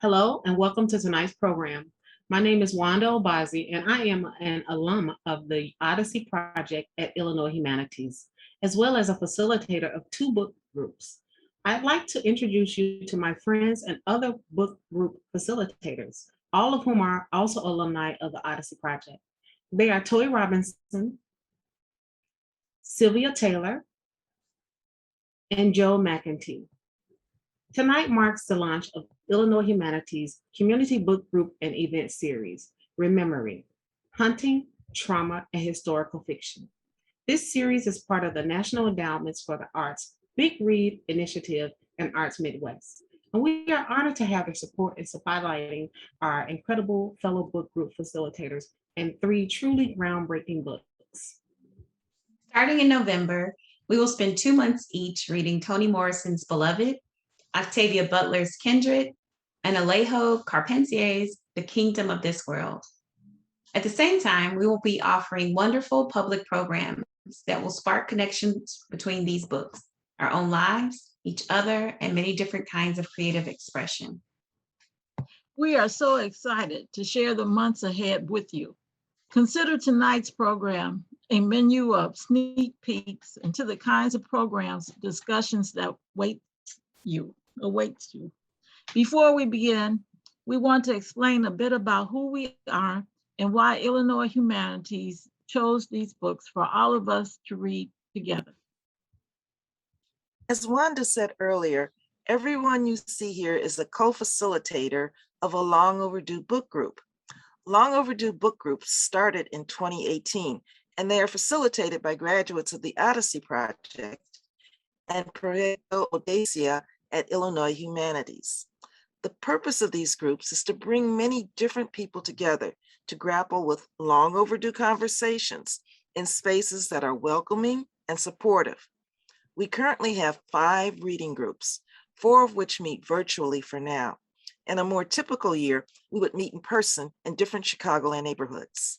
Hello and welcome to tonight's program. My name is Wanda Obazi and I am an alum of the Odyssey Project at Illinois Humanities, as well as a facilitator of 2 book groups. I'd like to introduce you to my friends and other book group facilitators, all of whom are also alumni of the Odyssey Project. They are Toy Robinson, Sylvia Taylor, and Joe McEntee. Tonight marks the launch of Illinois Humanities Community Book Group and Event Series, Rememory, Hunting, Trauma, and Historical Fiction. This series is part of the National Endowments for the Arts Big Read Initiative and Arts Midwest. And we are honored to have their support in spotlighting our incredible fellow book group facilitators and 3 truly groundbreaking books. Starting in November, we will spend 2 months each reading Toni Morrison's Beloved, Octavia Butler's Kindred, and Alejo Carpentier's The Kingdom of This World. At the same time, we will be offering wonderful public programs that will spark connections between these books, our own lives, each other, and many different kinds of creative expression. We are so excited to share the months ahead with you. Consider tonight's program a menu of sneak peeks into the kinds of programs, discussions that awaits you. Before we begin, we want to explain a bit about who we are and why Illinois Humanities chose these books for all of us to read together. As Wanda said earlier, everyone you see here is a co-facilitator of a long overdue book group. Long overdue book groups started in 2018, and they are facilitated by graduates of the Odyssey Project and Proyecto Audacia at Illinois Humanities. The purpose of these groups is to bring many different people together to grapple with long overdue conversations in spaces that are welcoming and supportive. We currently have 5 reading groups, 4 of which meet virtually for now. In a more typical year, we would meet in person in different Chicagoland neighborhoods.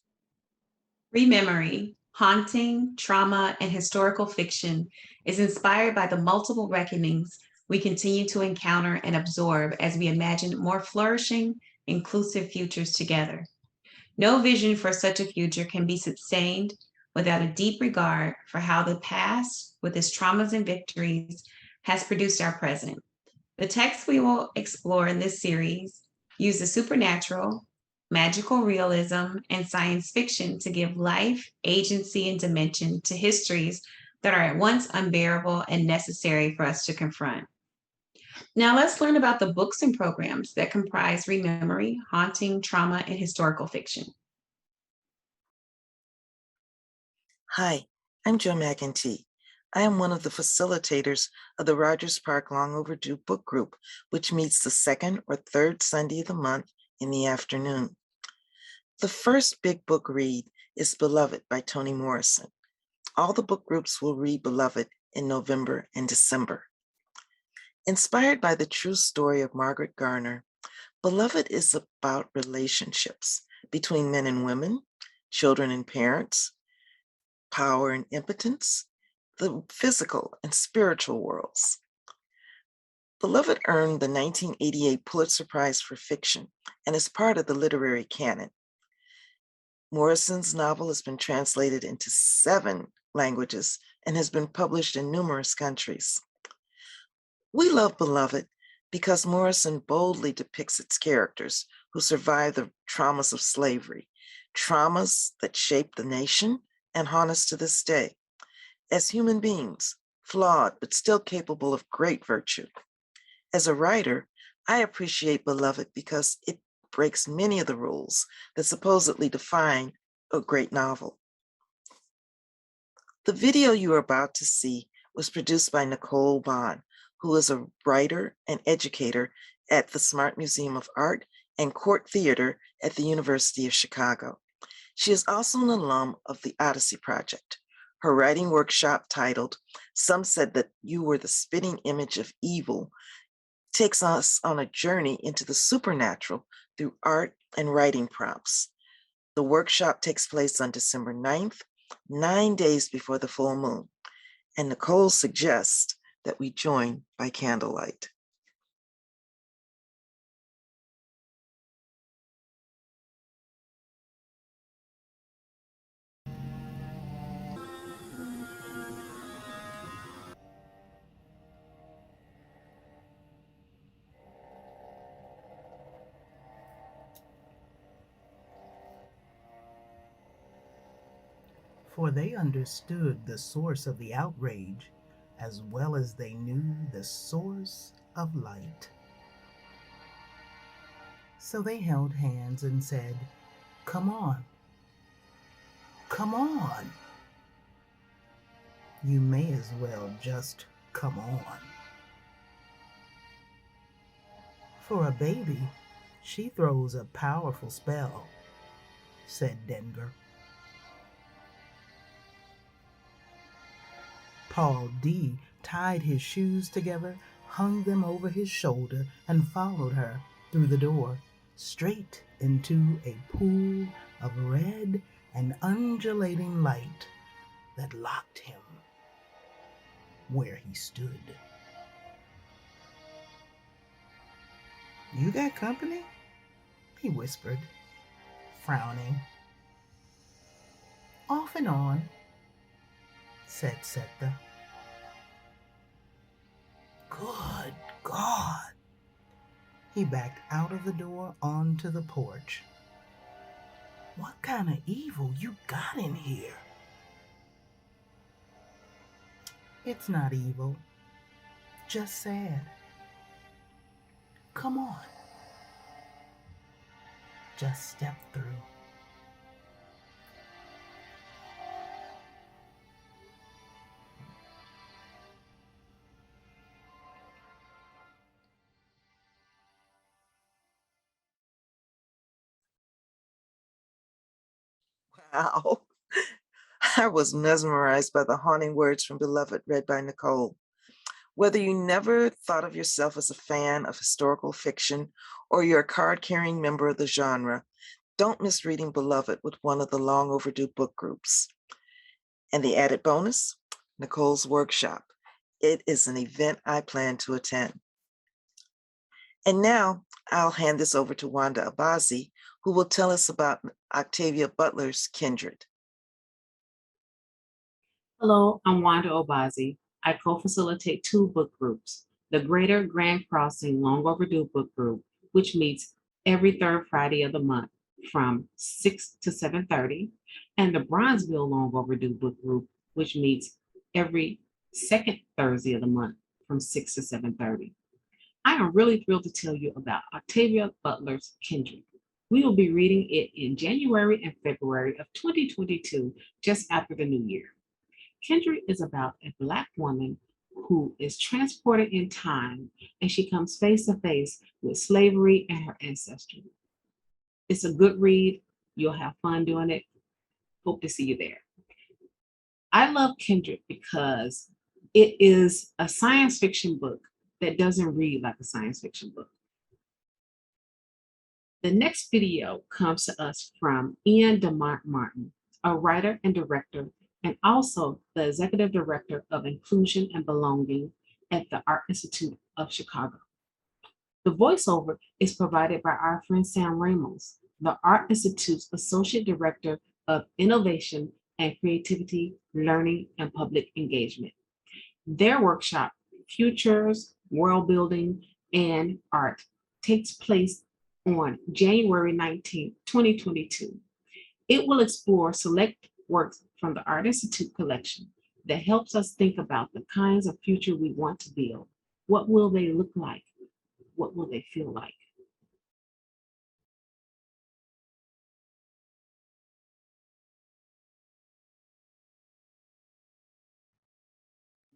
Rememory, Haunting, Trauma, and Historical Fiction is inspired by the multiple reckonings we continue to encounter and absorb as we imagine more flourishing, inclusive futures together. No vision for such a future can be sustained without a deep regard for how the past, with its traumas and victories, has produced our present. The texts we will explore in this series use the supernatural, magical realism, and science fiction to give life, agency, and dimension to histories that are at once unbearable and necessary for us to confront. Now let's learn about the books and programs that comprise Rememory, Haunting, Trauma, and Historical Fiction. Hi, I'm Joe McEntee. I am one of the facilitators of the Rogers Park Long Overdue Book Group, which meets the 2nd or 3rd Sunday of the month in the afternoon. The first big book read is Beloved by Toni Morrison. All the book groups will read Beloved in November and December. Inspired by the true story of Margaret Garner, Beloved is about relationships between men and women, children and parents, power and impotence, the physical and spiritual worlds. Beloved earned the 1988 Pulitzer Prize for Fiction and is part of the literary canon. Morrison's novel has been translated into 7 languages and has been published in numerous countries. We love Beloved because Morrison boldly depicts its characters who survive the traumas of slavery traumas that shaped the nation and haunt us to this day. As human beings, flawed, but still capable of great virtue. As a writer, I appreciate Beloved because it breaks many of the rules that supposedly define a great novel. The video you are about to see was produced by Nicole Bond, who is a writer and educator at the Smart Museum of Art and Court Theater at the University of Chicago. She is also an alum of the Odyssey Project. Her writing workshop titled, "Some Said That You Were the Spitting Image of Evil," takes us on a journey into the supernatural through art and writing prompts. The workshop takes place on December 9th, 9 days before the full moon, and Nicole suggests that we join by candlelight. For they understood the source of the outrage as well as they knew the source of light. So they held hands and said, "Come on, come on. You may as well just come on." For a baby, she throws a powerful spell, said Denver. Paul D. tied his shoes together, hung them over his shoulder, and followed her through the door, straight into a pool of red and undulating light that locked him where he stood. "You got company?" he whispered, frowning. "Off and on," said Setha. Good God! He backed out of the door onto the porch. "What kind of evil you got in here?" "It's not evil, just sad. Come on. Just step through." Wow. I was mesmerized by the haunting words from Beloved read by Nicole. Whether you never thought of yourself as a fan of historical fiction or you're a card-carrying member of the genre, don't miss reading Beloved with one of the long overdue book groups. And the added bonus, Nicole's workshop. It is an event I plan to attend. And now I'll hand this over to Wanda Abazi, who will tell us about Octavia Butler's Kindred. Hello, I'm Wanda Obazi. I co-facilitate two book groups, the Greater Grand Crossing Long Overdue Book Group, which meets every third Friday of the month from 6 to 7:30, and the Bronzeville Long Overdue Book Group, which meets every second Thursday of the month from 6 to 7:30. I am really thrilled to tell you about Octavia Butler's Kindred. We will be reading it in January and February of 2022, just after the new year. Kindred is about a Black woman who is transported in time, and she comes face to face with slavery and her ancestry. It's a good read. You'll have fun doing it. Hope to see you there. I love Kindred because it is a science fiction book that doesn't read like a science fiction book. The next video comes to us from Ian Damont Martin, a writer and director, and also the executive director of Inclusion and Belonging at the Art Institute of Chicago. The voiceover is provided by our friend Sam Ramos, the Art Institute's Associate Director of Innovation and Creativity, Learning, and Public Engagement. Their workshop, Futures, World Building, and Art, takes place on January 19, 2022. It will explore select works from the Art Institute collection that helps us think about the kinds of future we want to build. What will they look like? What will they feel like?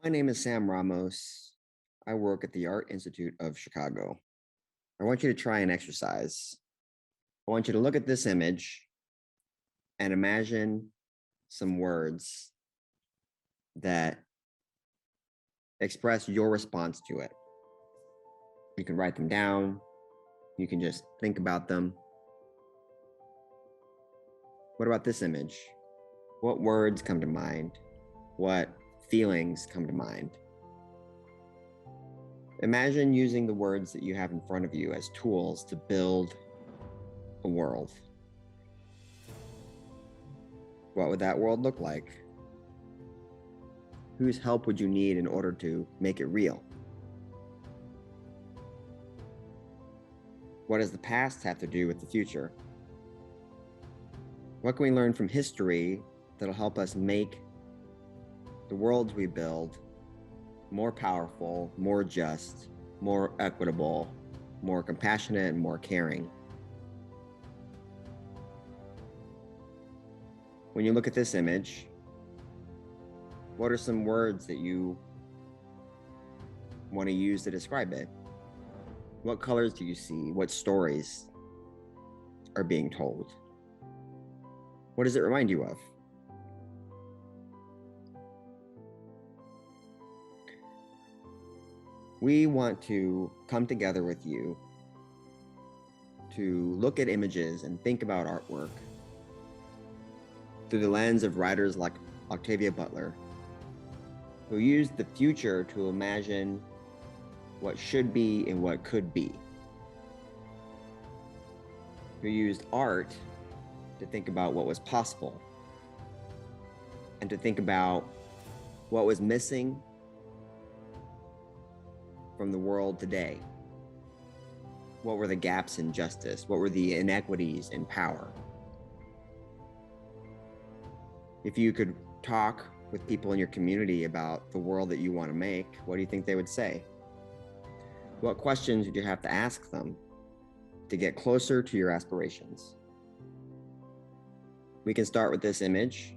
My name is Sam Ramos. I work at the Art Institute of Chicago. I want you to try an exercise. I want you to look at this image and imagine some words that express your response to it. You can write them down. You can just think about them. What about this image? What words come to mind? What feelings come to mind? Imagine using the words that you have in front of you as tools to build a world. What would that world look like? Whose help would you need in order to make it real? What does the past have to do with the future? What can we learn from history that'll help us make the worlds we build more powerful, more just, more equitable, more compassionate, and more caring? When you look at this image, what are some words that you want to use to describe it? What colors do you see? What stories are being told? What does it remind you of? We want to come together with you to look at images and think about artwork through the lens of writers like Octavia Butler, who used the future to imagine what should be and what could be, who used art to think about what was possible and to think about what was missing from the world today. What were the gaps in justice? What were the inequities in power? If you could talk with people in your community about the world that you want to make, what do you think they would say? What questions would you have to ask them to get closer to your aspirations? We can start with this image.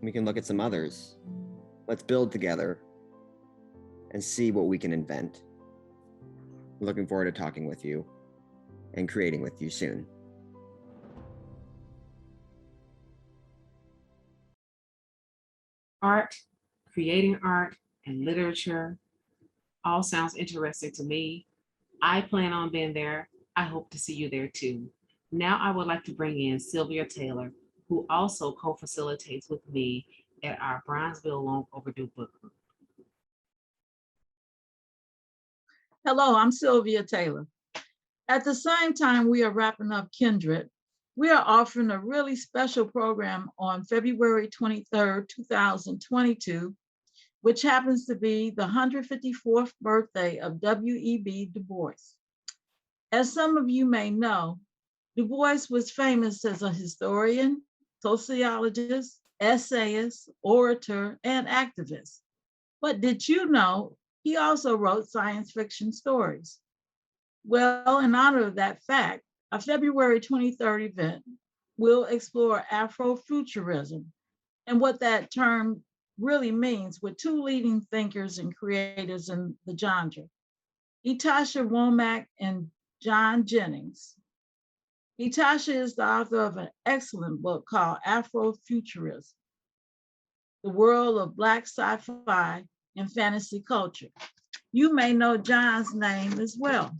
We can look at some others. Let's build together and see what we can invent. I'm looking forward to talking with you and creating with you soon. Art, creating art, and literature all sounds interesting to me. I plan on being there. I hope to see you there too. Now I would like to bring in Sylvia Taylor, who also co-facilitates with me at our Bronzeville Long Overdue Book Group. Hello, I'm Sylvia Taylor. At the same time we are wrapping up Kindred, we are offering a really special program on February 23rd, 2022, which happens to be the 154th birthday of W.E.B. Du Bois. As some of you may know, Du Bois was famous as a historian, sociologist, essayist, orator, and activist. But did you know he also wrote science fiction stories? Well, in honor of that fact, a February 23rd event will explore Afrofuturism and what that term really means with two leading thinkers and creators in the genre, Ytasha Womack and John Jennings. Ytasha is the author of an excellent book called Afrofuturism, the world of Black sci-fi and fantasy culture. You may know John's name as well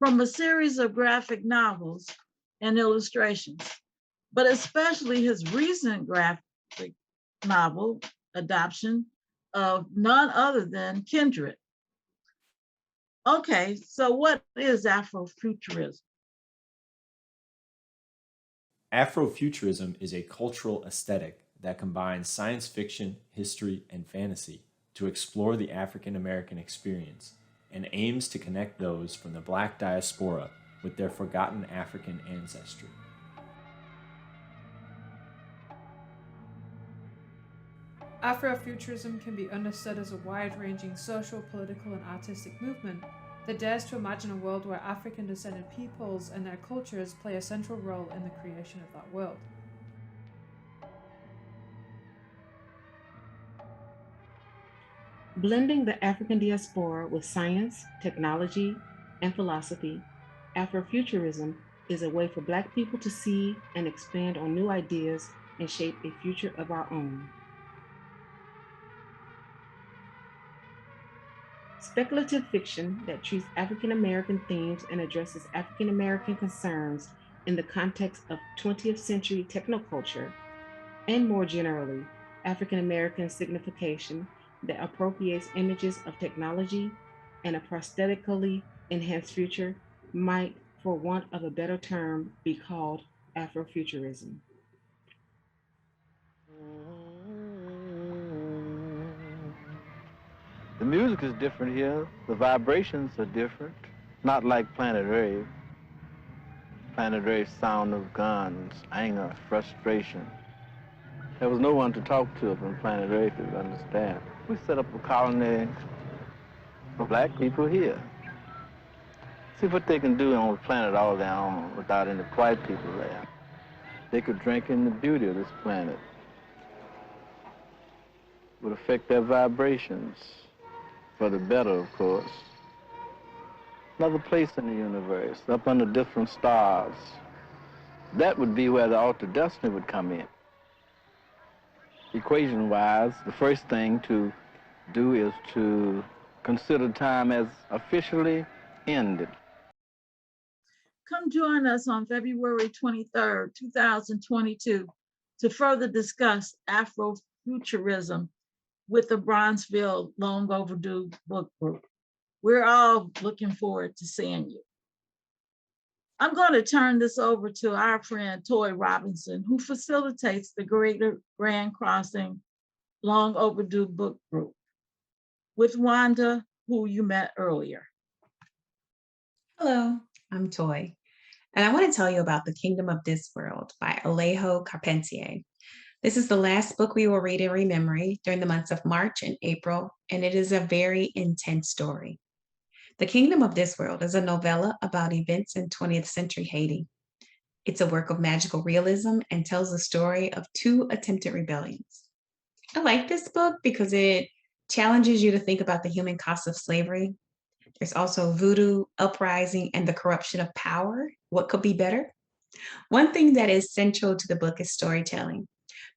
from a series of graphic novels and illustrations, but especially his recent graphic novel adoption of none other than Kindred. Okay, so what is Afrofuturism? Afrofuturism is a cultural aesthetic that combines science fiction, history, and fantasy to explore the African American experience and aims to connect those from the Black diaspora with their forgotten African ancestry. Afrofuturism can be understood as a wide-ranging social, political, and artistic movement that dares to imagine a world where African-descended peoples and their cultures play a central role in the creation of that world. Blending the African diaspora with science, technology, and philosophy, Afrofuturism is a way for Black people to see and expand on new ideas and shape a future of our own. Speculative fiction that treats African American themes and addresses African American concerns in the context of 20th century technoculture, and more generally, African American signification that appropriates images of technology and a prosthetically enhanced future might, for want of a better term, be called Afrofuturism. The music is different here. The vibrations are different. Not like Planet Rave. Planet Rave's sound of guns, anger, frustration. There was no one to talk to up on Planet Rave to understand. We set up a colony for Black people here. See what they can do on the planet all their own without any white people there. They could drink in the beauty of this planet. It would affect their vibrations. For the better, of course. Another place in the universe, up under different stars. That would be where the altered destiny would come in. Equation-wise, the first thing to do is to consider time as officially ended. Come join us on February 23rd, 2022 to further discuss Afrofuturism with the Bronzeville Long Overdue Book Group. We're all looking forward to seeing you. I'm going to turn this over to our friend Toy Robinson, who facilitates the Greater Grand Crossing Long Overdue Book Group with Wanda, who you met earlier. Hello, I'm Toy, and I want to tell you about The Kingdom of This World by Alejo Carpentier. This is the last book we will read in Rememory during the months of March and April, and it is a very intense story. The Kingdom of This World is a novella about events in 20th century Haiti. It's a work of magical realism and tells the story of 2 attempted rebellions. I like this book because it challenges you to think about the human cost of slavery. There's also voodoo, uprising, and the corruption of power. What could be better? One thing that is central to the book is storytelling.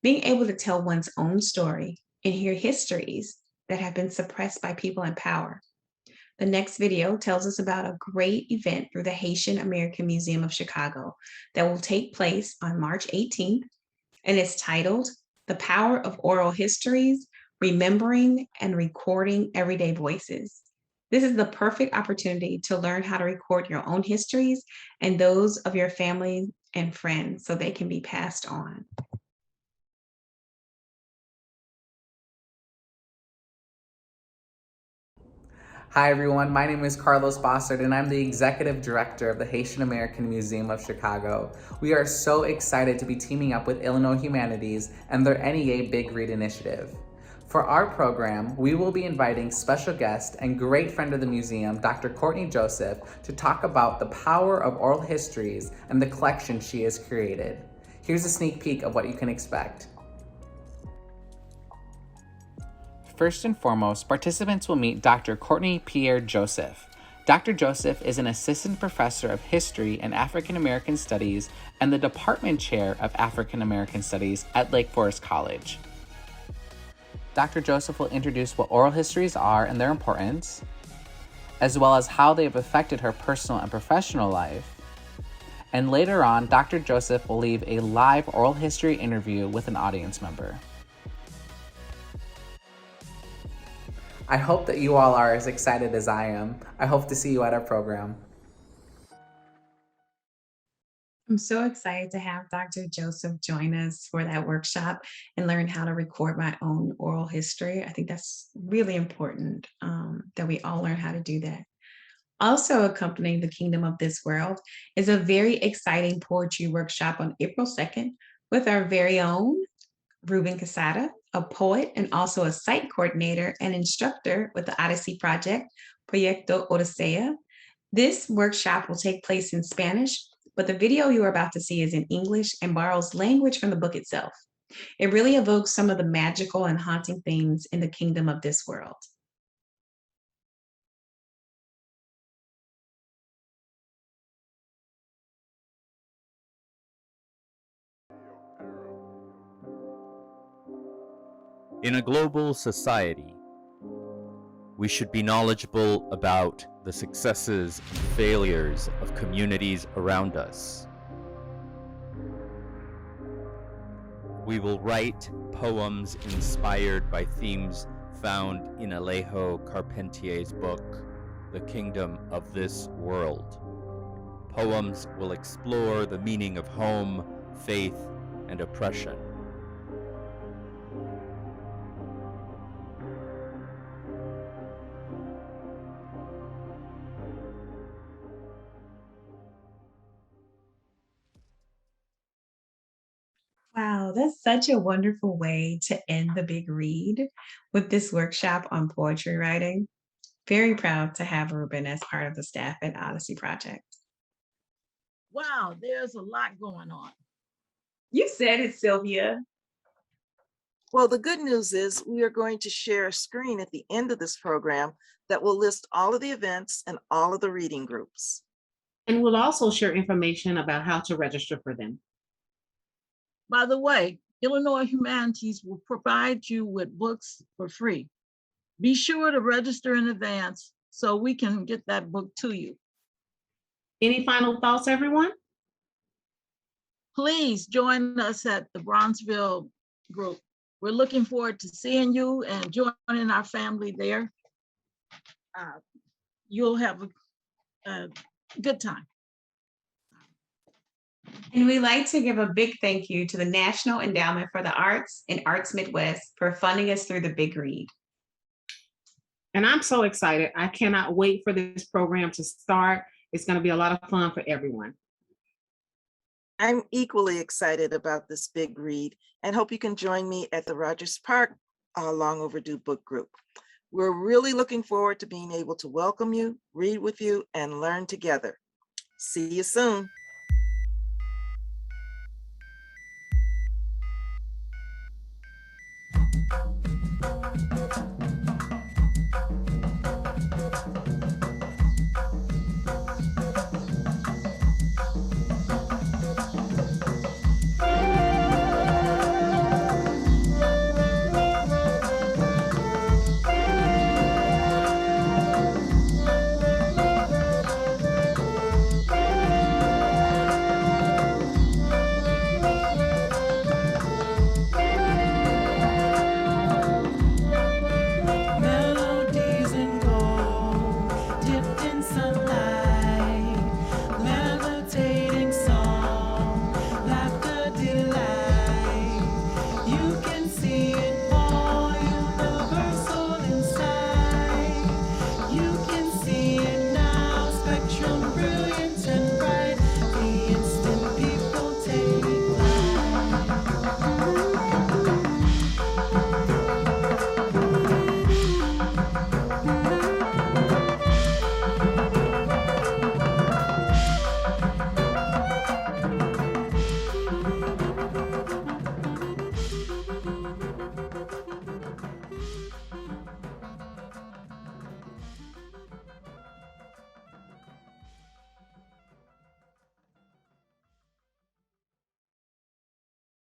Being able to tell one's own story and hear histories that have been suppressed by people in power. The next video tells us about a great event through the Haitian American Museum of Chicago that will take place on March 18th, and it's titled The Power of Oral Histories, Remembering and Recording Everyday Voices. This is the perfect opportunity to learn how to record your own histories and those of your family and friends so they can be passed on. Hi everyone, my name is Carlos Bossard and I'm the Executive Director of the Haitian American Museum of Chicago. We are so excited to be teaming up with Illinois Humanities and their NEA Big Read Initiative. For our program, we will be inviting special guest and great friend of the museum, Dr. Courtney Joseph, to talk about the power of oral histories and the collection she has created. Here's a sneak peek of what you can expect. First and foremost, participants will meet Dr. Courtney Pierre Joseph. Dr. Joseph is an assistant professor of history and African American studies and the department chair of African American studies at Lake Forest College. Dr. Joseph will introduce what oral histories are and their importance, as well as how they have affected her personal and professional life. And later on, Dr. Joseph will leave a live oral history interview with an audience member. I hope that you all are as excited as I am. I hope to see you at our program. I'm so excited to have Dr. Joseph join us for that workshop and learn how to record my own oral history. I think that's really important that we all learn how to do that. Also accompanying the Kingdom of This World is a very exciting poetry workshop on April 2nd with our very own Ruben Quesada a poet and also a site coordinator and instructor with the Odyssey Project, Proyecto Odisea. This workshop will take place in Spanish, but the video you are about to see is in English and borrows language from the book itself. It really evokes some of the magical and haunting themes in the kingdom of this world. In a global society, we should be knowledgeable about the successes and failures of communities around us. We will write poems inspired by themes found in Alejo Carpentier's book, The Kingdom of This World. Poems will explore the meaning of home, faith, and oppression. Wow, that's such a wonderful way to end the big read with this workshop on poetry writing. Very proud to have Ruben as part of the staff at Odyssey Project. Wow, there's a lot going on. You said it, Sylvia. Well, the good news is we are going to share a screen at the end of this program that will list all of the events and all of the reading groups. And we'll also share information about how to register for them. By the way, Illinois Humanities will provide you with books for free. Be sure to register in advance so we can get that book to you. Any final thoughts, everyone? Please join us at the Bronzeville group. We're looking forward to seeing you and joining our family there. You'll have a good time. And we'd like to give a big thank you to the National Endowment for the Arts and Arts Midwest for funding us through the big read. And I'm so excited. I cannot wait for this program to start. It's going to be a lot of fun for everyone. I'm equally excited about this big read and hope you can join me at the Rogers Park Long Overdue Book Group. We're really looking forward to being able to welcome you, read with you, and learn together. See you soon.